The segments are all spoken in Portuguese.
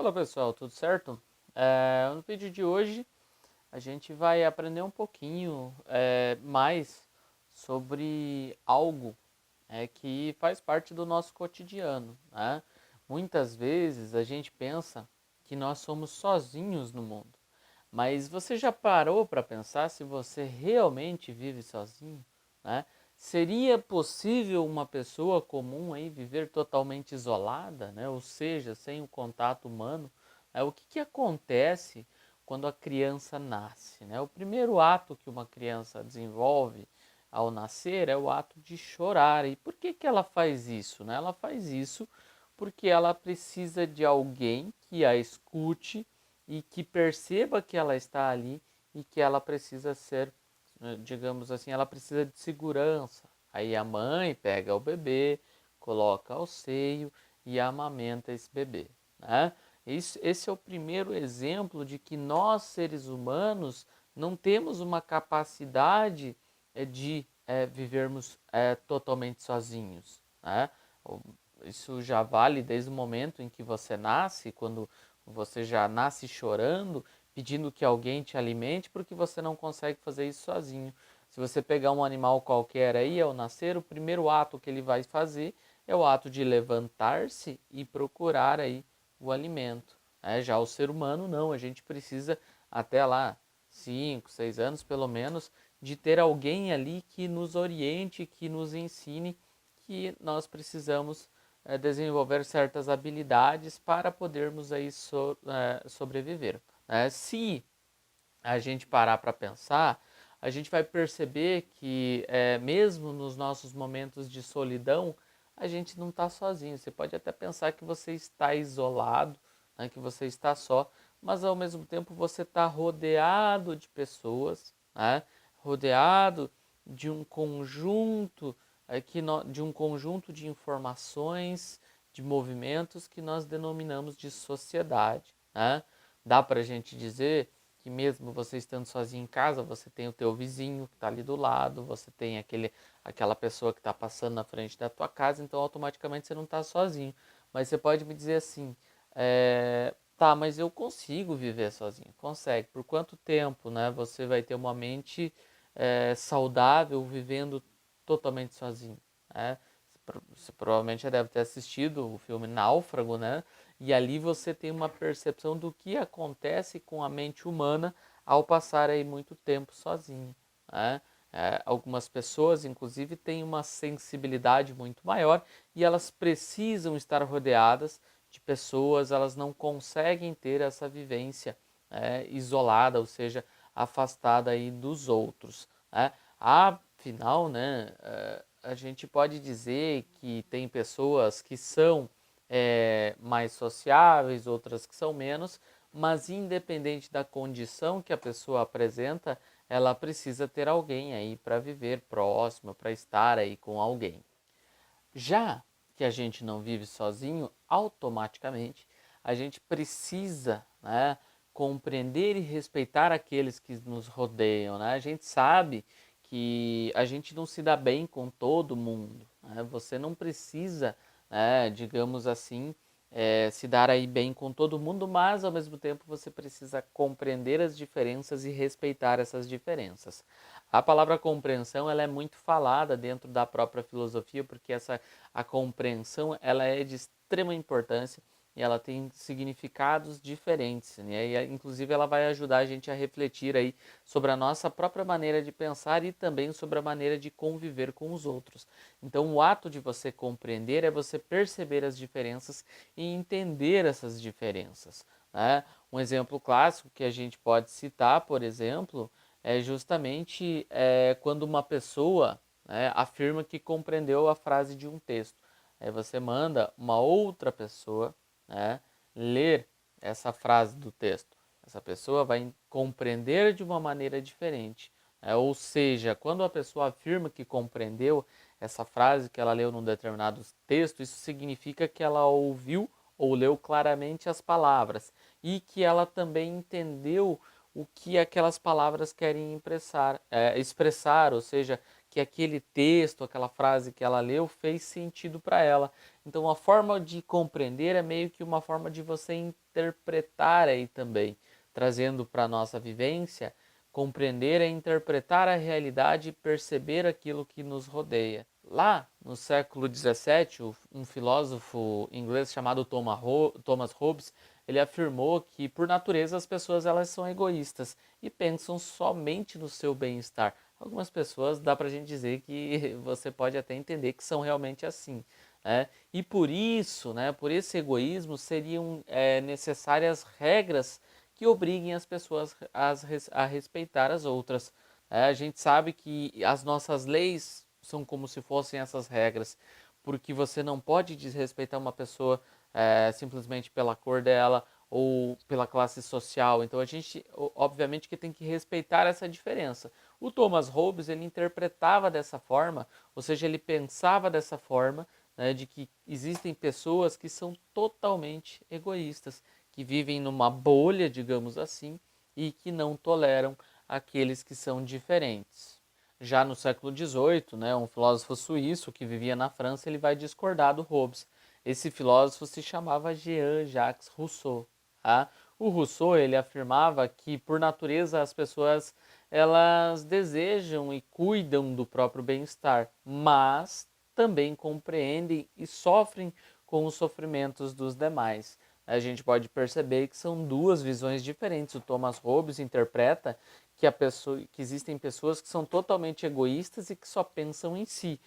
Fala pessoal, tudo certo? No vídeo de hoje a gente vai aprender um pouquinho mais sobre algo que faz parte do nosso cotidiano, né? Muitas vezes a gente pensa que nós somos sozinhos no mundo, mas você já parou para pensar se você realmente vive sozinho, né? Seria possível uma pessoa comum aí viver totalmente isolada, né? Ou seja, sem o contato humano? O que acontece quando a criança nasce, né? O primeiro ato que uma criança desenvolve ao nascer é o ato de chorar. E por que ela faz isso, né? Ela faz isso porque ela precisa de alguém que a escute e que perceba que ela está ali e que ela precisa ser, digamos assim, ela precisa de segurança. Aí a mãe pega o bebê, coloca ao seio e amamenta esse bebê, né? Esse é o primeiro exemplo de que nós, seres humanos, não temos uma capacidade de vivermos totalmente sozinhos, né? Isso já vale desde o momento em que você nasce, quando você já nasce chorando, pedindo que alguém te alimente, porque você não consegue fazer isso sozinho. Se você pegar um animal qualquer aí ao nascer, o primeiro ato que ele vai fazer é o ato de levantar-se e procurar aí o alimento. Já o ser humano não, a gente precisa até lá 5, 6 anos pelo menos de ter alguém ali que nos oriente, que nos ensine que nós precisamos desenvolver certas habilidades para podermos aí sobreviver. Se a gente parar para pensar, a gente vai perceber que mesmo nos nossos momentos de solidão, a gente não está sozinho. Você pode até pensar que você está isolado, né, que você está só, mas ao mesmo tempo você está rodeado de pessoas, né, rodeado de um conjunto de um conjunto de informações, de movimentos que nós denominamos de sociedade, né? Dá para a gente dizer que mesmo você estando sozinho em casa, você tem o teu vizinho que está ali do lado, você tem aquela pessoa que está passando na frente da tua casa, então automaticamente você não está sozinho. Mas você pode me dizer assim, tá, mas eu consigo viver sozinho. Consegue. Por quanto tempo, né? Você vai ter uma mente saudável vivendo totalmente sozinho, né? Você provavelmente já deve ter assistido o filme Náufrago, né? E ali você tem uma percepção do que acontece com a mente humana ao passar aí muito tempo sozinho, né? Algumas pessoas, inclusive, têm uma sensibilidade muito maior e elas precisam estar rodeadas de pessoas, elas não conseguem ter essa vivência isolada, ou seja, afastada aí dos outros, né? Afinal, né, a gente pode dizer que tem pessoas que são mais sociáveis, outras que são menos, mas independente da condição que a pessoa apresenta, ela precisa ter alguém aí para viver próximo, para estar aí com alguém. Já que a gente não vive sozinho, automaticamente a gente precisa, né, compreender e respeitar aqueles que nos rodeiam, né? A gente sabe que a gente não se dá bem com todo mundo, né? Você não precisa, né, digamos assim, se dar aí bem com todo mundo, mas ao mesmo tempo você precisa compreender as diferenças e respeitar essas diferenças. A palavra compreensão ela é muito falada dentro da própria filosofia, porque a compreensão ela é de extrema importância e ela tem significados diferentes, né? E, inclusive ela vai ajudar a gente a refletir aí sobre a nossa própria maneira de pensar e também sobre a maneira de conviver com os outros. Então o ato de você compreender é você perceber as diferenças e entender essas diferenças, né? Um exemplo clássico que a gente pode citar, por exemplo, é justamente quando uma pessoa, né, afirma que compreendeu a frase de um texto. Aí você manda uma outra pessoa, né, ler essa frase do texto. Essa pessoa vai compreender de uma maneira diferente. Ou seja, quando a pessoa afirma que compreendeu essa frase que ela leu num determinado texto, isso significa que ela ouviu ou leu claramente as palavras e que ela também entendeu o que aquelas palavras querem expressar, ou seja, que aquele texto, aquela frase que ela leu fez sentido para ela. Então, a forma de compreender é meio que uma forma de você interpretar aí também, trazendo para a nossa vivência. Compreender é interpretar a realidade e perceber aquilo que nos rodeia. Lá no século XVII, um filósofo inglês chamado Thomas Hobbes, ele afirmou que por natureza as pessoas elas são egoístas e pensam somente no seu bem-estar. Algumas pessoas dá para a gente dizer que você pode até entender que são realmente assim, né? E por isso, né, por esse egoísmo, seriam necessárias regras que obriguem as pessoas a respeitar as outras. A gente sabe que as nossas leis são como se fossem essas regras, porque você não pode desrespeitar uma pessoa simplesmente pela cor dela ou pela classe social. Então a gente, obviamente, que tem que respeitar essa diferença. O Thomas Hobbes ele interpretava dessa forma, ou seja, ele pensava dessa forma, né, de que existem pessoas que são totalmente egoístas, que vivem numa bolha, digamos assim, e que não toleram aqueles que são diferentes. Já no século XVIII, né, um filósofo suíço que vivia na França, ele vai discordar do Hobbes. Esse filósofo se chamava Jean-Jacques Rousseau. Tá? O Rousseau ele afirmava que, por natureza, as pessoas elas desejam e cuidam do próprio bem-estar, mas também compreendem e sofrem com os sofrimentos dos demais. A gente pode perceber que são duas visões diferentes. O Thomas Hobbes interpreta que existem pessoas que são totalmente egoístas e que só pensam em si.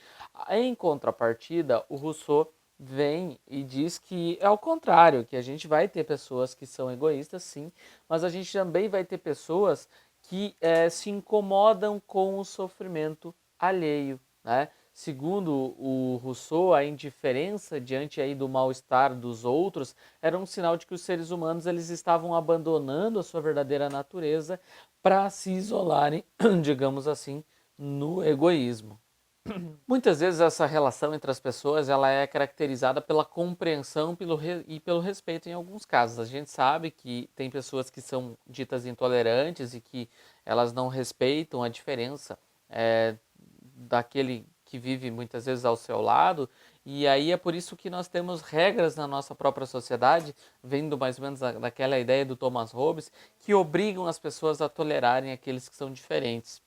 Em contrapartida, o Rousseau vem e diz que é o contrário, que a gente vai ter pessoas que são egoístas, sim, mas a gente também vai ter pessoas que se incomodam com o sofrimento alheio, né? Segundo o Rousseau, a indiferença diante aí do mal-estar dos outros era um sinal de que os seres humanos eles estavam abandonando a sua verdadeira natureza para se isolarem, digamos assim, no egoísmo. Muitas vezes essa relação entre as pessoas ela é caracterizada pela compreensão e pelo respeito em alguns casos. A gente sabe que tem pessoas que são ditas intolerantes e que elas não respeitam a diferença daquele que vive muitas vezes ao seu lado, e aí é por isso que nós temos regras na nossa própria sociedade, vendo mais ou menos daquela ideia do Thomas Hobbes, que obrigam as pessoas a tolerarem aqueles que são diferentes.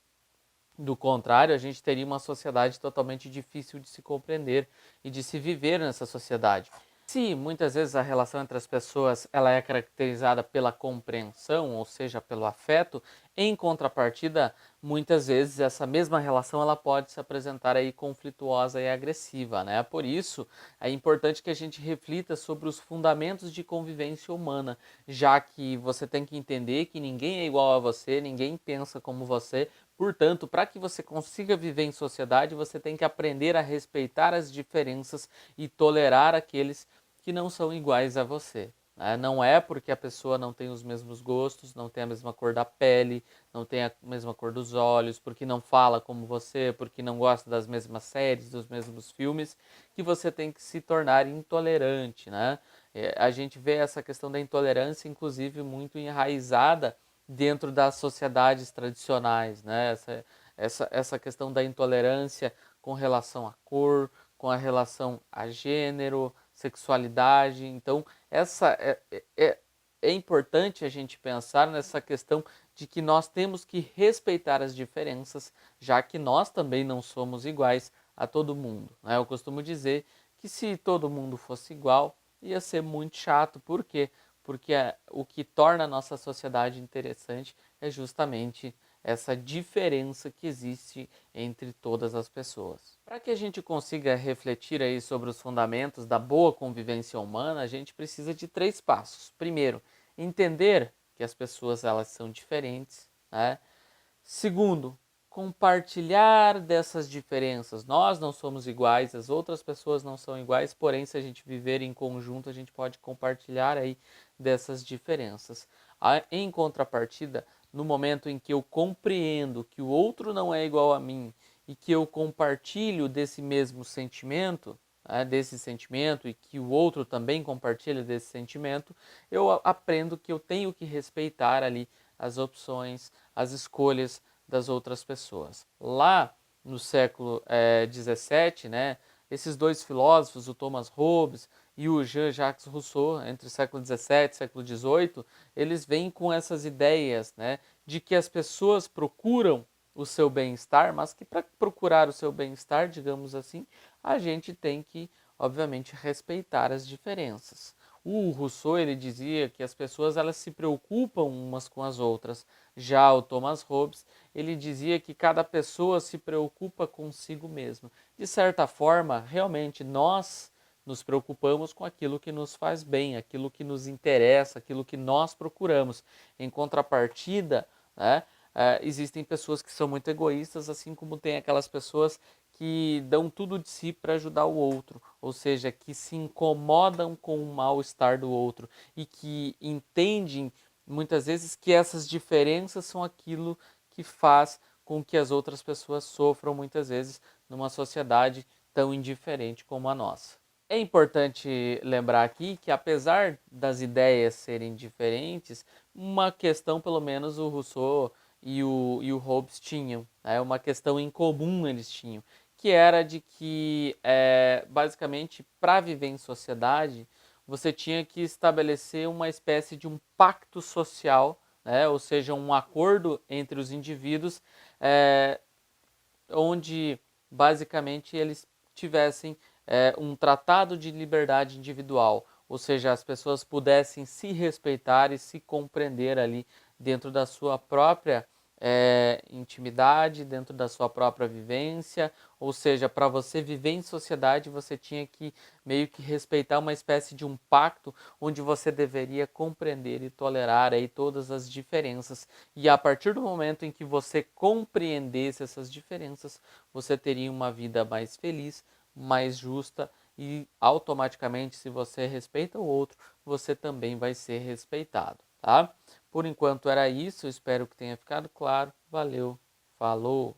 Do contrário, a gente teria uma sociedade totalmente difícil de se compreender e de se viver nessa sociedade. Se muitas vezes a relação entre as pessoas ela é caracterizada pela compreensão, ou seja, pelo afeto, em contrapartida, muitas vezes essa mesma relação ela pode se apresentar aí conflituosa e agressiva, né? Por isso, é importante que a gente reflita sobre os fundamentos de convivência humana, já que você tem que entender que ninguém é igual a você, ninguém pensa como você. Portanto, para que você consiga viver em sociedade, você tem que aprender a respeitar as diferenças e tolerar aqueles que não são iguais a você. Né? Não é porque a pessoa não tem os mesmos gostos, não tem a mesma cor da pele, não tem a mesma cor dos olhos, porque não fala como você, porque não gosta das mesmas séries, dos mesmos filmes, que você tem que se tornar intolerante. Né? A gente vê essa questão da intolerância, inclusive, muito enraizada dentro das sociedades tradicionais, né? Essa questão da intolerância com relação à cor, com a relação a gênero, sexualidade. Então, é importante a gente pensar nessa questão de que nós temos que respeitar as diferenças, já que nós também não somos iguais a todo mundo. Né? Eu costumo dizer que se todo mundo fosse igual, ia ser muito chato. Por quê? Porque o que torna a nossa sociedade interessante é justamente essa diferença que existe entre todas as pessoas. Para que a gente consiga refletir aí sobre os fundamentos da boa convivência humana, a gente precisa de 3 passos. Primeiro, entender que as pessoas elas são diferentes, né? Segundo, compartilhar dessas diferenças. Nós não somos iguais, as outras pessoas não são iguais, porém, se a gente viver em conjunto, a gente pode compartilhar aí dessas diferenças. Em contrapartida, no momento em que eu compreendo que o outro não é igual a mim e que eu compartilho desse mesmo sentimento, desse sentimento e que o outro também compartilha desse sentimento, eu aprendo que eu tenho que respeitar ali as opções, as escolhas das outras pessoas. Lá no século XVII, né, esses dois filósofos, o Thomas Hobbes e o Jean-Jacques Rousseau, entre o século XVII e século XVIII, eles vêm com essas ideias, né, de que as pessoas procuram o seu bem-estar, mas que para procurar o seu bem-estar, digamos assim, a gente tem que, obviamente, respeitar as diferenças. O Rousseau, ele dizia que as pessoas elas se preocupam umas com as outras. Já o Thomas Hobbes, ele dizia que cada pessoa se preocupa consigo mesma. De certa forma, realmente nós nos preocupamos com aquilo que nos faz bem, aquilo que nos interessa, aquilo que nós procuramos. Em contrapartida, né, existem pessoas que são muito egoístas, assim como tem aquelas pessoas que dão tudo de si para ajudar o outro, ou seja, que se incomodam com o mal-estar do outro e que entendem muitas vezes que essas diferenças são aquilo que faz com que as outras pessoas sofram muitas vezes numa sociedade tão indiferente como a nossa. É importante lembrar aqui que, apesar das ideias serem diferentes, uma questão, pelo menos, o Rousseau e o Hobbes tinham, né? Uma questão em comum eles tinham, que era de que, basicamente, para viver em sociedade, você tinha que estabelecer uma espécie de um pacto social, né? Ou seja, um acordo entre os indivíduos, onde basicamente eles tivessem um tratado de liberdade individual, ou seja, as pessoas pudessem se respeitar e se compreender ali dentro da sua própria intimidade, dentro da sua própria vivência, ou seja, para você viver em sociedade você tinha que meio que respeitar uma espécie de um pacto onde você deveria compreender e tolerar aí todas as diferenças, e a partir do momento em que você compreendesse essas diferenças, você teria uma vida mais feliz, mais justa e automaticamente, se você respeita o outro, você também vai ser respeitado, tá? Por enquanto era isso, espero que tenha ficado claro. Valeu, falou!